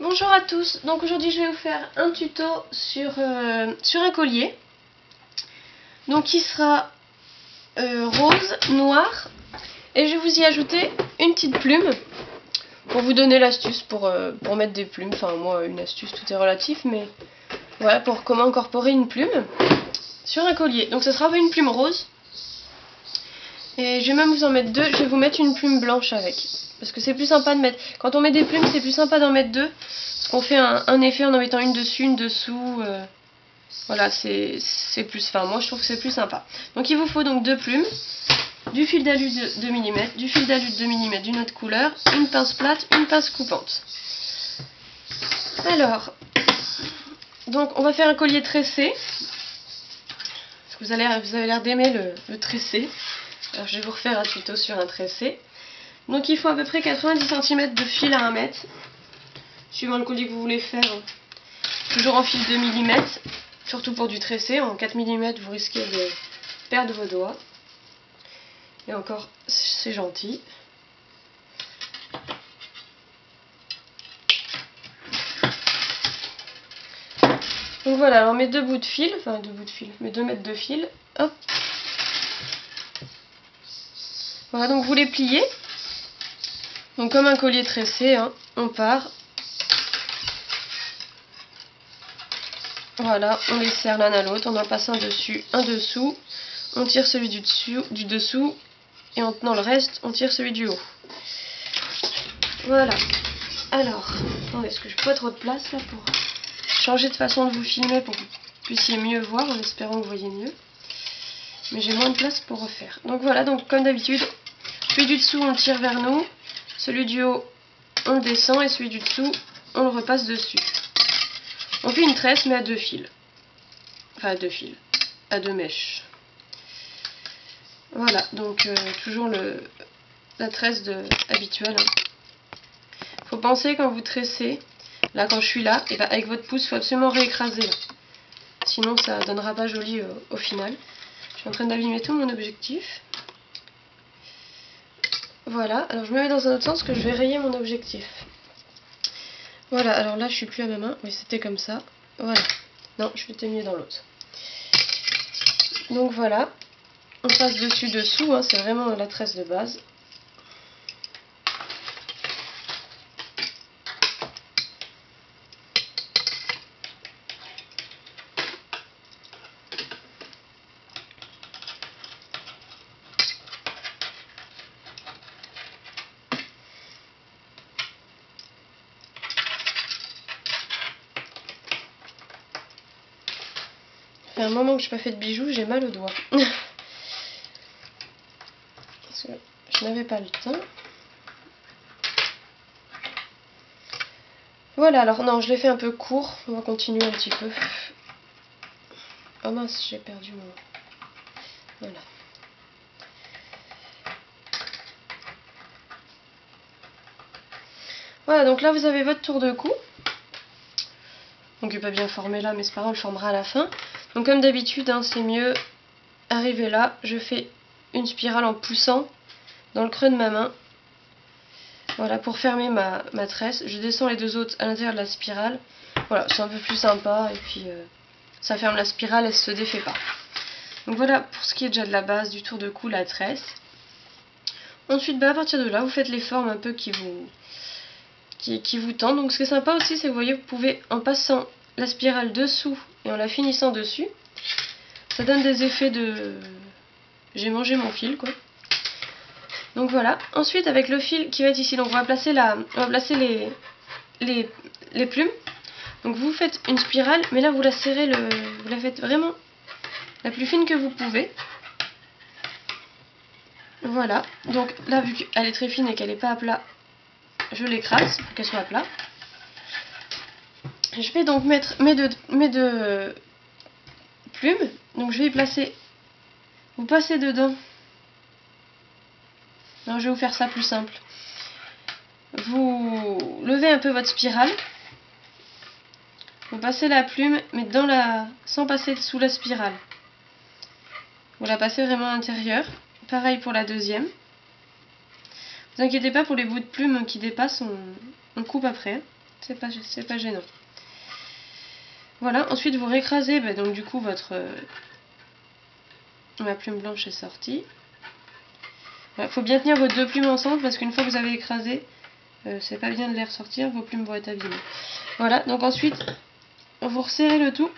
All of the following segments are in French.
Bonjour à tous, donc aujourd'hui je vais vous faire un tuto sur un collier. Donc qui sera rose, noir, et je vais vous y ajouter une petite plume pour vous donner l'astuce pour mettre des plumes. Enfin moi une astuce, tout est relatif, mais voilà pour comment incorporer une plume sur un collier. Donc ce sera une plume rose. Et je vais même vous en mettre deux, je vais vous mettre une plume blanche avec. Parce que c'est plus sympa de mettre... Quand on met des plumes, c'est plus sympa d'en mettre deux. Parce qu'on fait un effet en mettant une dessus, une dessous. Voilà, c'est plus... Enfin, moi je trouve que c'est plus sympa. Donc il vous faut donc deux plumes, du fil d'alu de 2 mm, du fil d'alu de 2 mm d'une autre couleur, une pince plate, une pince coupante. Alors, donc on va faire un collier tressé. Parce que vous avez l'air d'aimer le tressé. Alors je vais vous refaire un tuto sur un tressé. Donc il faut à peu près 90 cm de fil à 1 mètre. Suivant le collier que vous voulez faire. Toujours en fil 2 mm. Surtout pour du tressé. En 4 mm vous risquez de perdre vos doigts. Et encore c'est gentil. Donc voilà, alors mes deux bouts de fil. Enfin mes 2 mètres de fil. Hop. Voilà, donc vous les pliez. Donc comme un collier tressé, hein, on part. Voilà, on les serre l'un à l'autre, on en passe un dessus, un dessous. On tire celui du dessous. Et en tenant le reste, on tire celui du haut. Voilà. Alors, attendez, est-ce que je pas trop de place là pour changer de façon de vous filmer pour que vous puissiez mieux voir en espérant que vous voyez mieux. Mais j'ai moins de place pour refaire. Donc voilà, donc comme d'habitude, celui du dessous on le tire vers nous. Celui du haut, on le descend et celui du dessous, on le repasse dessus. On fait une tresse mais à 2 fils. Enfin à 2 fils, à 2 mèches. Voilà, donc toujours la tresse habituelle. Faut penser quand vous tressez, là quand je suis là, et ben avec votre pouce, il faut absolument réécraser là. Sinon ça donnera pas joli au final. Je suis en train d'abîmer tout mon objectif. Voilà, alors je me mets dans un autre sens que je vais rayer mon objectif. Voilà, alors là je suis plus à ma main, oui c'était comme ça. Voilà, non je m'étais mis dans l'autre. Donc voilà, on passe dessus dessous, hein, c'est vraiment la tresse de base. Ça fait un moment que je n'ai pas fait de bijoux, j'ai mal au doigt. Parce que je n'avais pas le temps. Voilà, alors non, je l'ai fait un peu court. On va continuer un petit peu. Oh mince, j'ai perdu mon... Voilà. Voilà, donc là vous avez votre tour de cou. Donc il n'est pas bien formé là, mais c'est pas grave, on le formera à la fin. Donc comme d'habitude, hein, c'est mieux arriver là. Je fais une spirale en poussant dans le creux de ma main. Voilà, pour fermer ma tresse. Je descends les deux autres à l'intérieur de la spirale. Voilà, c'est un peu plus sympa. Et puis ça ferme la spirale, elle se défait pas. Donc voilà pour ce qui est déjà de la base du tour de cou, la tresse. Ensuite, à partir de là, vous faites les formes un peu qui vous tentent. Donc ce qui est sympa aussi, c'est que vous voyez, vous pouvez, en passant la spirale dessous et en la finissant dessus, ça donne des effets de... J'ai mangé mon fil, quoi. Donc voilà. Ensuite, avec le fil qui va être ici, donc on va placer les plumes. Donc vous faites une spirale, mais là vous la serrez, vous la faites vraiment la plus fine que vous pouvez. Voilà. Donc là, vu qu'elle est très fine et qu'elle n'est pas à plat, je l'écrase pour qu'elle soit à plat. Je vais donc mettre mes deux plumes. Donc je vais y placer. Vous passez dedans. Alors je vais vous faire ça plus simple. Vous levez un peu votre spirale. Vous passez la plume, mais sans passer sous la spirale. Vous la passez vraiment à l'intérieur. Pareil pour la deuxième. Vous inquiétez pas pour les bouts de plume qui dépassent, on coupe après. c'est pas gênant. Voilà, ensuite vous réécrasez, donc du coup votre ma plume blanche est sortie. Il faut bien tenir vos deux plumes ensemble parce qu'une fois que vous avez écrasé, c'est pas bien de les ressortir, vos plumes vont être abîmées. Voilà, donc ensuite vous resserrez le tout.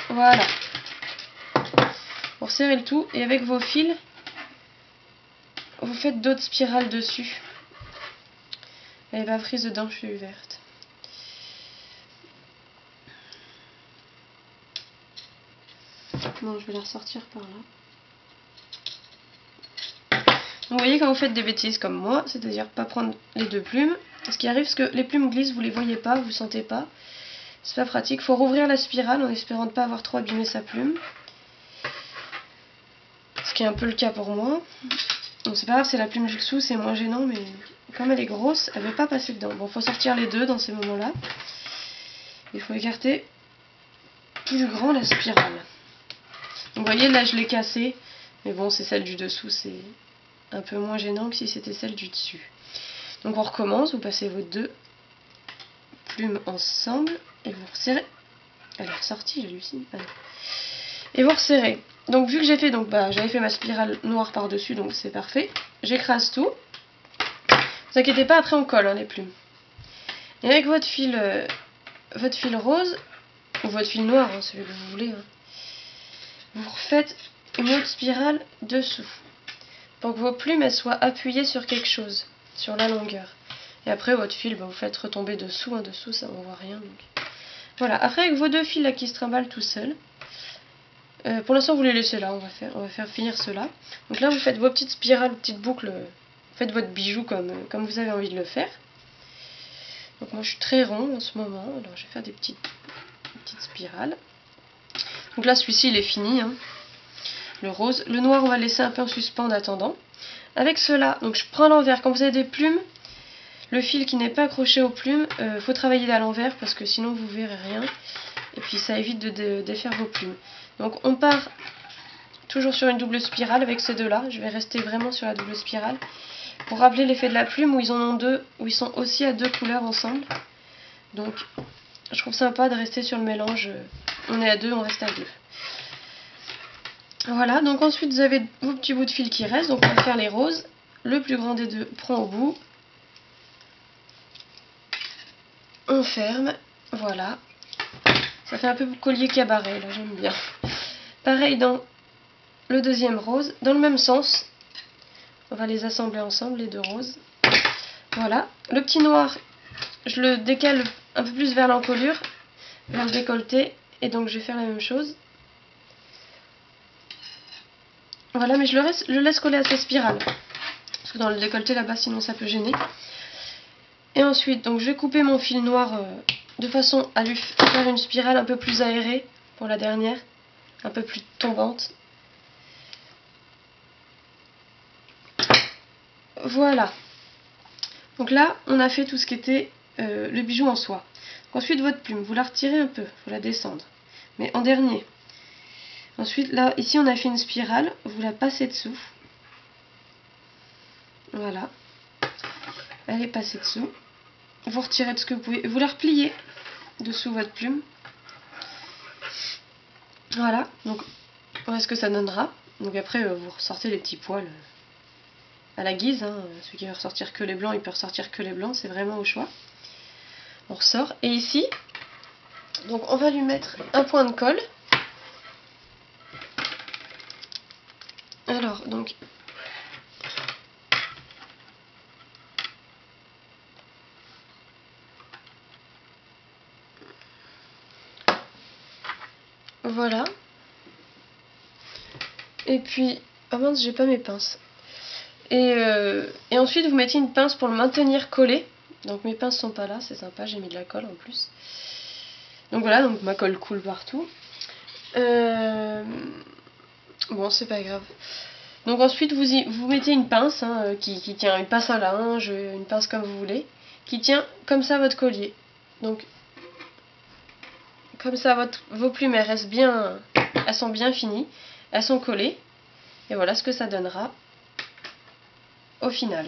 Voilà. Vous resserrez le tout et avec vos fils, vous faites d'autres spirales dessus. Elle va prise dedans, je suis verte. Bon, je vais la ressortir par là. Donc, vous voyez, quand vous faites des bêtises comme moi, c'est-à-dire pas prendre les deux plumes, ce qui arrive, c'est que les plumes glissent, vous les voyez pas, vous sentez pas. C'est pas pratique. Il faut rouvrir la spirale en espérant ne pas avoir trop abîmé sa plume. Ce qui est un peu le cas pour moi. Donc c'est pas grave, c'est la plume du dessous, c'est moins gênant, mais comme elle est grosse, elle ne veut pas passer dedans. Bon, il faut sortir les deux dans ces moments-là. Il faut écarter plus grand la spirale. Donc vous voyez, là je l'ai cassée, mais bon, c'est celle du dessous, c'est un peu moins gênant que si c'était celle du dessus. Donc on recommence, vous passez vos deux plumes ensemble et vous resserrez. Elle est ressortie, j'hallucine. Et vous resserrez. Donc vu que j'ai fait, j'avais fait ma spirale noire par-dessus, donc c'est parfait. J'écrase tout. Ne vous inquiétez pas, après on colle les plumes. Et avec votre fil rose, ou votre fil noir, celui que vous voulez, vous refaites une autre spirale dessous. Pour que vos plumes elles soient appuyées sur quelque chose, sur la longueur. Et après votre fil, vous faites retomber dessous, dessous ça on voit rien. Donc. Voilà, après avec vos deux fils là qui se trimballent tout seuls, pour l'instant vous les laissez là, on va faire finir cela. Donc là vous faites vos petites spirales, petites boucles, faites votre bijou comme vous avez envie de le faire. Donc moi je suis très rond en ce moment, alors je vais faire des petites spirales. Donc là celui-ci il est fini, le rose. Le noir on va laisser un peu en suspens en attendant. Avec cela, donc je prends l'envers, quand vous avez des plumes, le fil qui n'est pas accroché aux plumes, faut travailler à l'envers parce que sinon vous verrez rien. Et puis ça évite de défaire vos plumes. Donc on part toujours sur une double spirale avec ces deux-là. Je vais rester vraiment sur la double spirale. Pour rappeler l'effet de la plume où ils en ont deux, où ils sont aussi à deux couleurs ensemble. Donc je trouve sympa de rester sur le mélange. On est à deux, on reste à deux. Voilà, donc ensuite vous avez vos petits bouts de fil qui restent. Donc on va faire les roses. Le plus grand des deux prend au bout. On ferme. Voilà. Ça fait un peu collier cabaret, là, j'aime bien. Pareil dans le deuxième rose, dans le même sens. On va les assembler ensemble, les deux roses. Voilà. Le petit noir, je le décale un peu plus vers l'encolure, vers le décolleté. Et donc je vais faire la même chose. Voilà, mais je le laisse coller à sa spirale. Parce que dans le décolleté là-bas, sinon ça peut gêner. Et ensuite, donc je vais couper mon fil noir de façon à lui faire une spirale un peu plus aérée pour la dernière, un peu plus tombante. Voilà. Donc là, on a fait tout ce qui était le bijou en soie. Donc ensuite, votre plume, vous la retirez un peu, vous la descendre, mais en dernier. Ensuite, là, ici, on a fait une spirale, vous la passez dessous. Voilà. Elle est passée dessous. Vous retirez de ce que vous pouvez, vous la repliez dessous votre plume. Voilà, donc voilà ce que ça donnera. Donc après vous ressortez les petits poils à la guise. Celui qui veut ressortir que les blancs, il peut ressortir que les blancs, c'est vraiment au choix. On ressort. Et ici, donc on va lui mettre un point de colle. Alors, donc voilà. Et puis, ah mince, j'ai pas mes pinces. Et ensuite, vous mettez une pince pour le maintenir collé. Donc mes pinces sont pas là, c'est sympa, j'ai mis de la colle en plus. Donc voilà, donc ma colle coule partout. Bon, c'est pas grave. Donc ensuite, vous mettez une pince qui tient, une pince à linge, une pince comme vous voulez, qui tient comme ça votre collier. Donc, comme ça, vos plumes, elles restent bien, elles sont bien finies, elles sont collées. Et voilà ce que ça donnera au final.